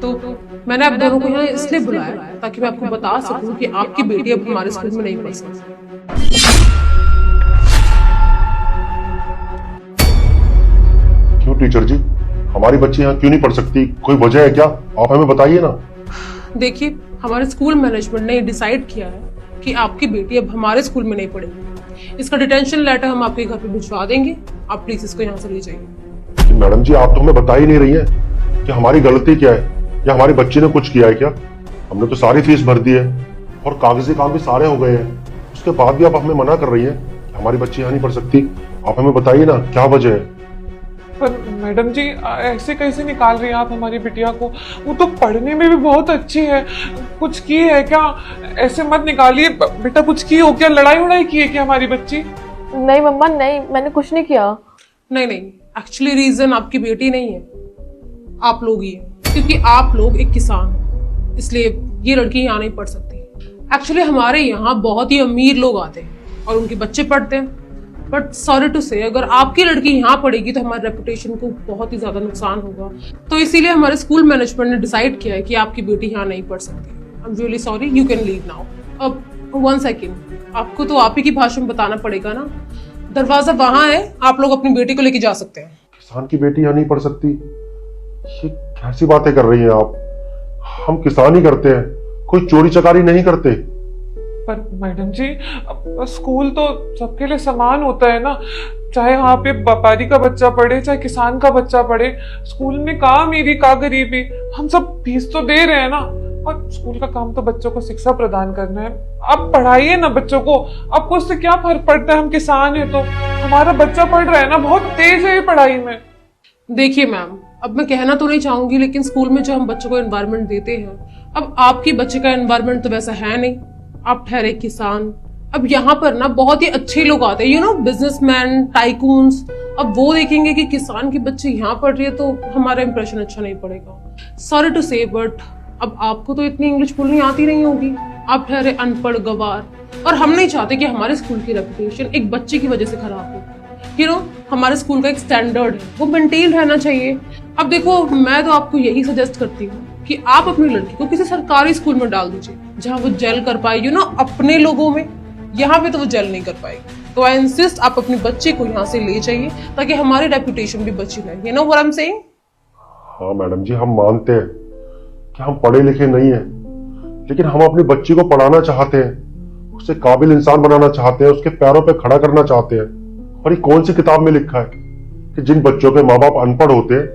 तो मैंने आप दोनों को यहाँ इसलिए बुलाया ताकि मैं आपको बता सकूं कि आपकी बेटी अब हमारे स्कूल में नहीं पढ़ सकती। क्यों टीचर जी, हमारी बच्ची यहाँ क्यों नहीं पढ़ सकती? कोई वजह है क्या? आप हमें बताइए ना। देखिए, हमारे स्कूल मैनेजमेंट ने डिसाइड किया है कि आपकी बेटी अब हमारे स्कूल में नहीं पढ़ेगी। इसका डिटेंशन लेटर हम आपके घर पे भिजवा देंगे। आप प्लीज इसको यहाँ से ले जाइए। मैडम जी, आप तो हमें बता ही नहीं रही हैं कि हमारी गलती क्या है या हमारी बच्ची ने कुछ किया है क्या? हमने तो सारी फीस भर दी है और कागजी काम भी सारे हो गए हैं, उसके बाद भी आप हमें मना कर रही हैं कि हमारी बच्ची यहाँ नहीं पढ़ सकती। आप हमें बताइए ना, क्या वजह है? पर मैडम जी, ऐसे कैसे निकाल रही हैं आप हमारी बिटिया को? वो तो पढ़ने में भी बहुत अच्छी है। कुछ की है क्या? ऐसे मत निकालिए बेटा। कुछ की हो क्या? लड़ाई वड़ाई की है क्या हमारी बच्ची? नहीं मम्मा, नहीं, मैंने कुछ नहीं किया। नहीं, एक्चुअली रीजन आपकी बेटी नहीं है, आप लोग ही हैं। क्योंकि आप लोग एक किसान हैं, इसलिए ये लड़की यहाँ नहीं पढ़ सकती। एक्चुअली हमारे यहाँ बहुत ही अमीर लोग आते हैं और उनके बच्चे पढ़ते हैं, बट सॉरी टू से अगर आपकी लड़की यहाँ पढ़ेगी तो हमारे रेपुटेशन को बहुत ही ज्यादा नुकसान होगा। तो इसीलिए हमारे स्कूल मैनेजमेंट ने डिसाइड किया है कि आपकी बेटी यहाँ नहीं पढ़ सकती। I am really sorry, you can leave now. अब 1 सेकेंड, आपको तो आप ही की भाषा में बताना पड़ेगा ना। दरवाजा वहां है, आप लोग अपनी बेटी को लेके जा सकते हैं। किसान की बेटी यहाँ नहीं पढ़ सकती? ये कैसी बातें कर रही हैं आप? हम किसान ही करते हैं, कोई चोरी चकारी नहीं करते। पर मैडम जी, स्कूल तो सबके लिए समान होता है ना। चाहे वहाँ पे व्यापारी का बच्चा पढ़े, चाहे किसान का बच्चा पढ़े। स्कूल में का अमीरी का गरीबी, हम सब फीस तो दे रहे हैं ना। और स्कूल का काम तो बच्चों को शिक्षा प्रदान करना है। आप पढ़ाइए ना बच्चों को। आपको उससे क्या फर्क पड़ता है? हम किसान है तो हमारा बच्चा पढ़ रहा है ना, बहुत तेज है पढ़ाई में। देखिए मैम, अब मैं कहना तो नहीं चाहूंगी, लेकिन स्कूल में जो हम बच्चों को एनवायरनमेंट देते हैं, अब आपकी बच्चे का एनवायरनमेंट तो वैसा है नहीं। आप ठहरे किसान। अब यहाँ पर ना बहुत ही अच्छे लोग आते हैं, यू नो, बिजनेसमैन, टाइकून्स। अब वो देखेंगे कि किसान की बच्ची यहाँ पढ़ रही है तो हमारा इंप्रेशन अच्छा नहीं पड़ेगा। सॉरी टू से, बट अब आपको तो इतनी इंग्लिश बोलनी आती नहीं होगी। आप ठहरे अनपढ़ गवार, और हम नहीं चाहते कि हमारे स्कूल की रेपुटेशन एक बच्चे की वजह से खराब हो। यू नो, हमारे स्कूल का एक स्टैंडर्ड है, वो मेंटेन रहना चाहिए। अब देखो, मैं तो आपको यही सजेस्ट करती हूँ कि आप अपनी लड़की को किसी सरकारी स्कूल में डाल दीजिए जहाँ वो जेल कर पाए, यू नो, अपने लोगों में। यहाँ पे तो वो जेल नहीं कर पाएगी। तो आई इंसिस्ट, आप अपने बच्चे को यहाँ से ले जाइए ताकि हमारी रेपुटेशन भी बची रहे। You know what I am saying? हाँ मैडम जी, हम मानते हैं कि हम पढ़े लिखे नहीं हैं, लेकिन हम अपनी बच्ची को पढ़ाना चाहते हैं, उसे काबिल इंसान बनाना चाहते हैं, उसके पैरों पे खड़ा करना चाहते हैं। और ये कौन सी किताब में लिखा है कि जिन बच्चों के माँ बाप अनपढ़ होते हैं